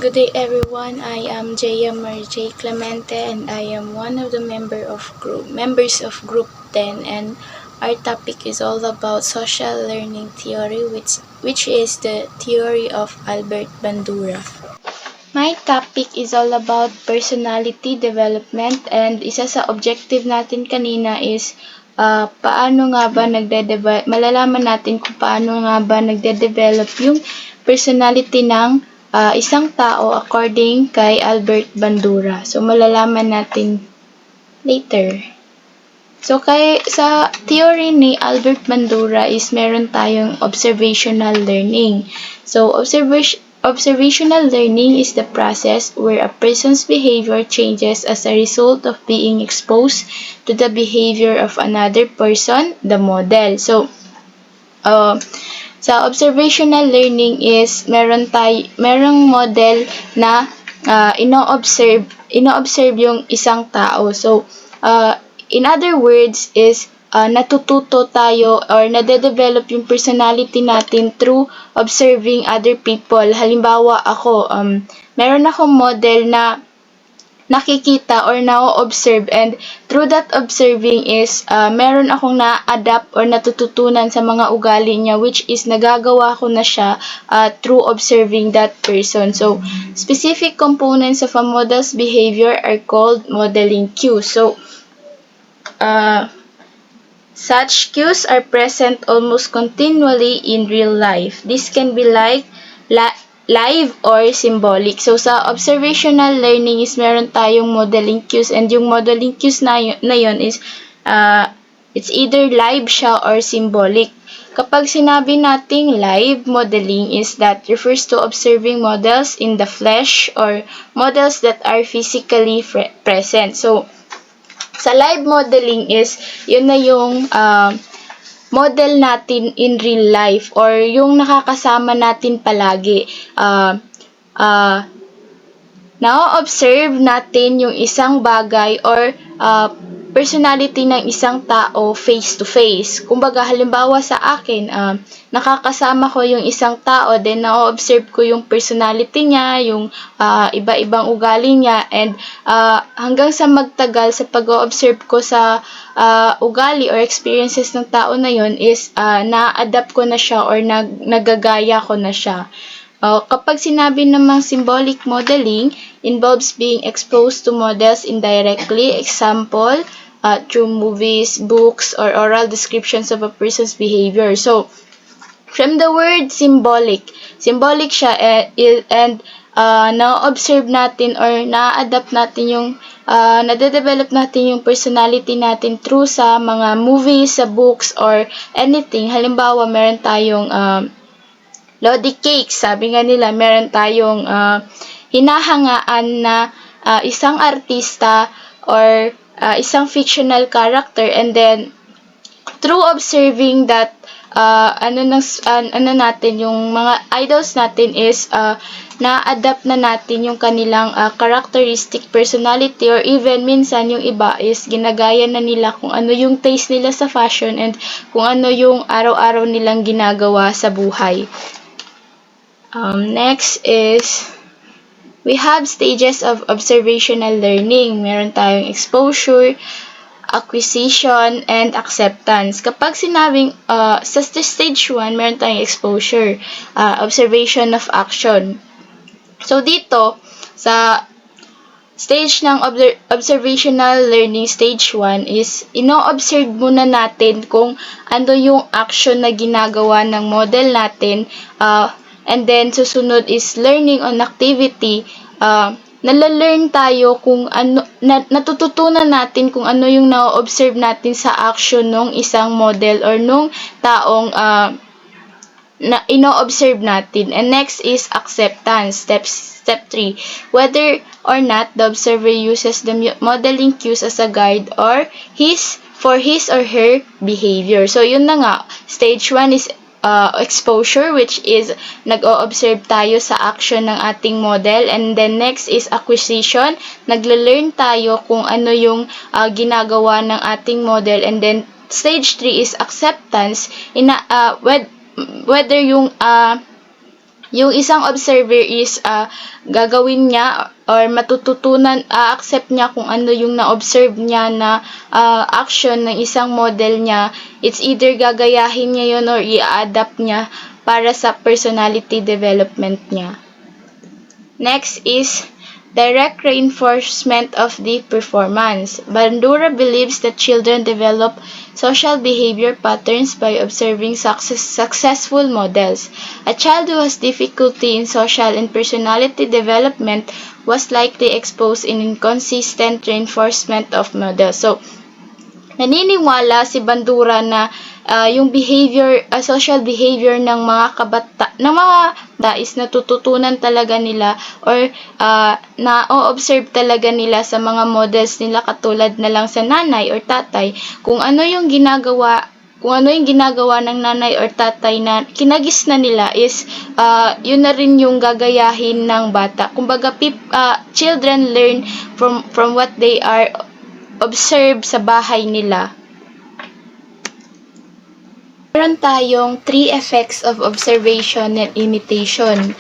Good day everyone. I am Jaya Marjay Clemente and I am one of the members of Group 10, and our topic is all about social learning theory, which is the theory of Albert Bandura. My topic is all about personality development, and isa sa objective natin kanina is paano nga ba malalaman natin kung paano nga ba nagde-develop yung personality ng isang tao according kay Albert Bandura. So malalaman natin later. So sa theory ni Albert Bandura is meron tayong observational learning. So observational learning is the process where a person's behavior changes as a result of being exposed to the behavior of another person, the model. So sa observational learning is merong model na ino-observe yung isang tao. So in other words is natututo tayo or nade-develop yung personality natin through observing other people. Halimbawa ako, meron akong model na nakikita or na-observe, and through that observing is meron akong na-adapt or natututunan sa mga ugali niya, which is nagagawa ko na siya through observing that person. So specific components of a model's behavior are called modeling cues. So such cues are present almost continually in real life. This can be like live or symbolic. So sa observational learning is meron tayong modeling cues, and yung modeling cues na yun is it's either live siya or symbolic. Kapag sinabi nating live modeling is that refers to observing models in the flesh or models that are physically present. So sa live modeling is, yun na yung model natin in real life or yung nakakasama natin palagi. Na-observe natin yung isang bagay or personality ng isang tao face to face. Kumbaga, halimbawa sa akin, nakakasama ko yung isang tao, then na-observe ko yung personality niya, yung iba-ibang ugali niya, and hanggang sa magtagal sa pag-observe ko sa ugali or experiences ng tao na yun is na-adapt ko na siya or nagagaya ko na siya. Kapag sinabi namang symbolic modeling, involves being exposed to models indirectly, example, through movies, books, or oral descriptions of a person's behavior. So, from the word symbolic siya and na-observe natin or na-adapt natin yung nade-develop natin yung personality natin through sa mga movies, sa books, or anything. Halimbawa, meron tayong Lodi Cake, sabi nga nila, meron tayong hinahangaan na isang artista or isang fictional character, and then through observing that natin yung mga idols natin is na-adapt na natin yung kanilang characteristic personality, or even minsan yung iba is ginagaya na nila kung ano yung taste nila sa fashion and kung ano yung araw-araw nilang ginagawa sa buhay. Next is we have stages of observational learning. Meron tayong exposure, acquisition, and acceptance. Kapag sinabing sa stage 1, meron tayong exposure, observation of action. So dito, sa stage ng observational learning stage 1 is ino-observe muna natin kung ano yung action na ginagawa ng model natin, and then susunod is learning on activity. Nalalearn tayo kung ano, natututunan natin kung ano yung na-observe natin sa action ng isang model or nung taong na ino-observe natin. And next is acceptance, step 3. Whether or not the observer uses the modeling cues as a guide or for his or her behavior. So yun na nga, stage 1 is exposure, which is nag-o-observe tayo sa action ng ating model, and then next is acquisition, nagle-learn tayo kung ano yung ginagawa ng ating model, and then stage 3 is acceptance, whether yung yung isang observer is gagawin niya or matututunan, accept niya kung ano yung na-observe niya na action ng isang model niya. It's either gagayahin niya yun or i-adapt niya para sa personality development niya. Next is direct reinforcement of the performance. Bandura believes that children develop social behavior patterns by observing successful models. A child who has difficulty in social and personality development was likely exposed in inconsistent reinforcement of models. So, naniniwala si Bandura na yung behavior, social behavior ng mga bata is natututunan talaga nila or na-observe talaga nila sa mga models nila, katulad na lang sa nanay or tatay. Kung ano yung ginagawa ng nanay or tatay na kinagis na nila is yun na rin yung gagayahin ng bata. Kumbaga, children learn from what they are observe sa bahay nila. Meron tayong 3 effects of observation and imitation.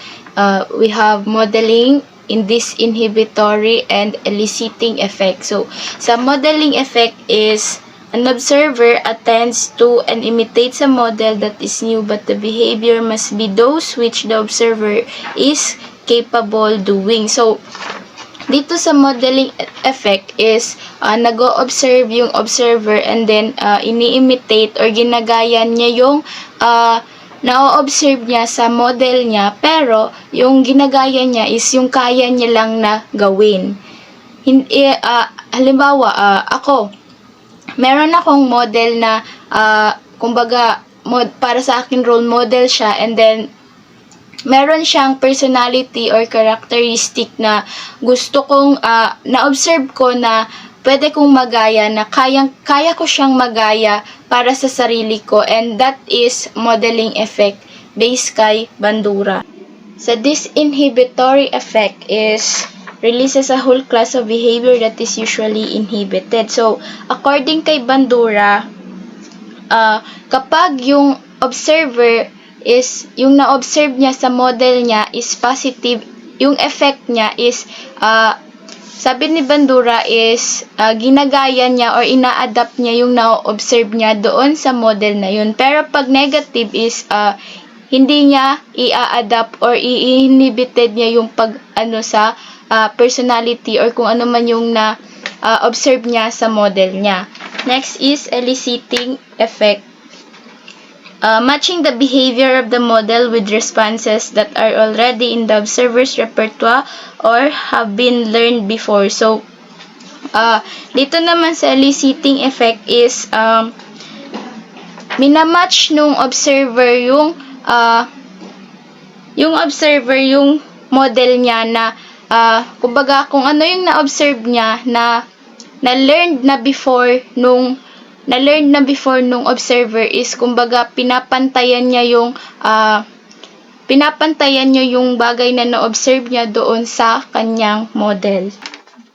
We have modeling, disinhibitory, and eliciting effect. So, sa modeling effect is an observer attends to and imitates a model that is new, but the behavior must be those which the observer is capable doing. So, dito sa modeling effect is nag-o-observe yung observer and then ini-imitate or ginagaya niya yung na-observe niya sa model niya, pero yung ginagaya niya is yung kaya niya lang na gawin. Halimbawa, ako, meron akong model na kumbaga para sa akin role model siya, and then meron siyang personality or characteristic na gusto kong na-observe ko na pwede kong magaya, na kaya ko siyang magaya para sa sarili ko, and that is modeling effect based kay Bandura. Sa disinhibitory effect is releases a whole class of behavior that is usually inhibited. So, according kay Bandura, kapag yung observer is, yung na-observe niya sa model niya is positive, yung effect niya is, sabi ni Bandura is, ginagaya niya or ina-adapt niya yung na-observe niya doon sa model na yun. Pero pag negative is, hindi niya i-adapt or i-inhibited niya yung sa personality or kung ano man yung na-observe niya sa model niya. Next is eliciting effect. Matching the behavior of the model with responses that are already in the observer's repertoire or have been learned before. So, dito naman sa eliciting effect is minamatch nung observer yung model niya na kumbaga kung ano yung na-observe niya na na-learned na before nung observer is, kumbaga pinapantayan niya yung bagay na na-observe niya doon sa kanyang model.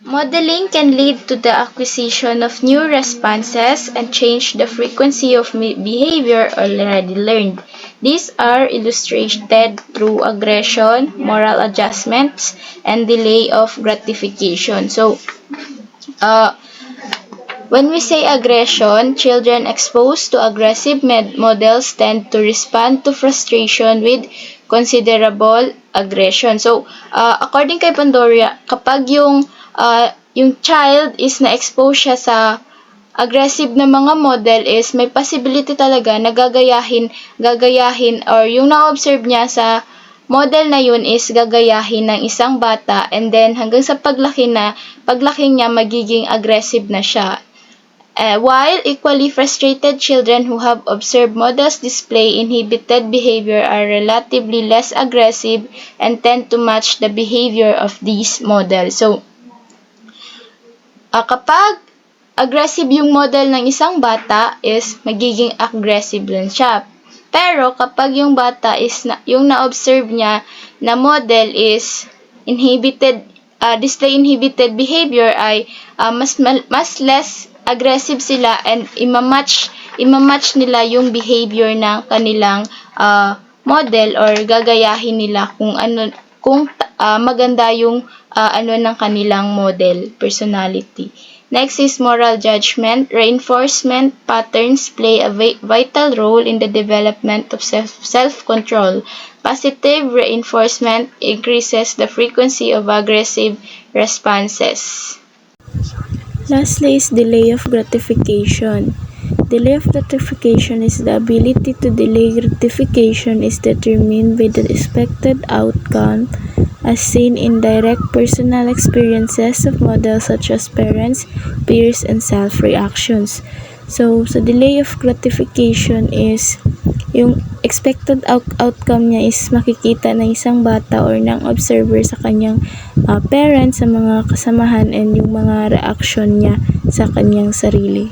Modeling can lead to the acquisition of new responses and change the frequency of behavior already learned. These are illustrated through aggression, moral adjustments, and delay of gratification. So, when we say aggression, children exposed to aggressive models tend to respond to frustration with considerable aggression. So, according kay Bandura, kapag yung child is na-expose siya sa aggressive na mga model is may possibility talaga na gagayahin or yung na-observe niya sa model na yun is gagayahin ng isang bata, and then hanggang sa paglaki niya magiging aggressive na siya. While equally frustrated children who have observed models display inhibited behavior are relatively less aggressive and tend to match the behavior of these models. So, kapag aggressive yung model ng isang bata is magiging aggressive din siya. Pero kapag yung bata is yung na-observe niya na model is display inhibited behavior ay mas less aggressive sila, and imamatch nila yung behavior ng kanilang model or gagayahin nila kung maganda yung ng kanilang model personality. Next is moral judgment. Reinforcement patterns play a vital role in the development of self-control. Positive reinforcement increases the frequency of aggressive responses. Lastly is delay of gratification. Delay of gratification is the ability to delay gratification is determined by the expected outcome as seen in direct personal experiences of models such as parents, peers, and self-reactions. So, sa delay of gratification is yung expected outcome niya is makikita ng isang bata or ng observer sa kanyang parents, sa mga kasamahan, and yung mga reaction niya sa kanyang sarili.